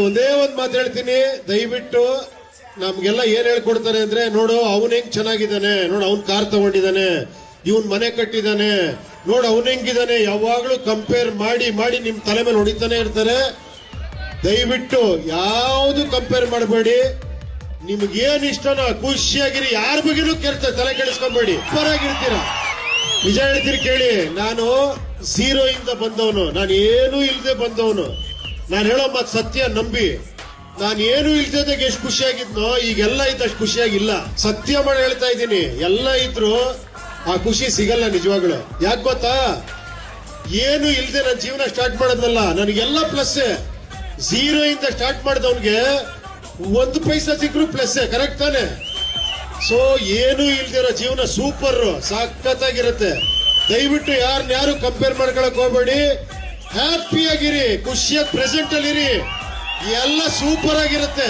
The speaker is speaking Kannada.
ಒಂದೇ ಒಂದ್ ಮಾತು ಹೇಳ್ತೀನಿ, ದಯವಿಟ್ಟು ನಮ್ಗೆಲ್ಲ ಏನ್ ಹೇಳ್ಕೊಡ್ತಾರೆ ಅಂದ್ರೆ, ನೋಡು ಅವನ್ ಹೆಂಗ್ ಚೆನ್ನಾಗಿದ್ದಾನೆ, ನೋಡು ಅವ್ನ್ ಕಾರ್ ತಗೊಂಡಿದ್ದಾನೆ, ಇವನ್ ಮನೆ ಕಟ್ಟಿದ್ದಾನೆ, ನೋಡು ಅವನ್ ಹೆಂಗಿದ್ದಾನೆ, ಯಾವಾಗ್ಲೂ ಕಂಪೇರ್ ಮಾಡಿ ಮಾಡಿ ನಿಮ್ ತಲೆ ಮೇಲೆ ಹೊಡಿತಾನೆ ಇರ್ತಾರೆ. ದಯವಿಟ್ಟು ಯಾವ್ದು ಕಂಪೇರ್ ಮಾಡಬೇಡಿ. ನಿಮ್ಗೇನ್ ಇಷ್ಟನೋ ಖುಷಿಯಾಗಿರಿ, ಯಾರ ಬಗ್ಗೆನೂ ಕೇಳ್ತಾರೆ, ತಲೆ ಕೆಡಿಸ್ಕೊಂಬೇಡಿ, ಪರಾಗಿರ್ತೀರ. ನಿಜ ಹೇಳ್ತೀರಿ ಕೇಳಿ, ನಾನು ಝೀರೋ ಇಂದ ಬಂದವನು, ನಾನು ಏನೂ ಇಲ್ಲದೆ ಬಂದವನು. ನಾನು ಹೇಳೋ ಮಾತು ಸತ್ಯ ನಂಬಿ. ನಾನು ಏನು ಇಲ್ದಾಗ ಎಷ್ಟು ಖುಷಿಯಾಗಿದ್ನೋ ಈಗೆಲ್ಲ ಇದ್ದಷ್ಟು ಖುಷಿಯಾಗಿಲ್ಲ. ಸತ್ಯ ಮಾಡಿ ಹೇಳ್ತಾ ಇದ್ದೀನಿ, ಎಲ್ಲ ಇದ್ರು ಆ ಖುಷಿ ಸಿಗಲ್ಲ ನಿಜವಾಗ್ಲು. ಯಾಕೆ ಗೊತ್ತಾ, ಏನು ಇಲ್ದೆ ನನ್ನ ಜೀವನ ಸ್ಟಾರ್ಟ್ ಮಾಡೋದಲ್ಲ, ನನಗೆಲ್ಲ ಪ್ಲಸ್. ಝೀರೋ ಇಂದ ಸ್ಟಾರ್ಟ್ ಮಾಡಿದವನ್ಗೆ 1 ಪೈಸಾ ಸಿಕ್ಕರು ಪ್ಲಸ್, ಕರೆಕ್ಟ್ ತಾನೆ? ಸೊ ಏನು ಇಲ್ದಿರೋ ಜೀವನ ಸೂಪರ್, ಸಖತ್ತಾಗಿರುತ್ತೆ. ದಯವಿಟ್ಟು ಯಾರು ಕಂಪೇರ್ ಮಾಡ್ಕೊಳಕ್ ಹೋಗ್ಬೇಡಿ. ಹ್ಯಾಪಿ ಆಗಿರಿ, ಖುಷಿಯಾಗಿ ಪ್ರೆಸೆಂಟ್ ಅಲ್ಲಿ ಇರಿ, ಎಲ್ಲ ಸೂಪರ್ ಆಗಿರುತ್ತೆ.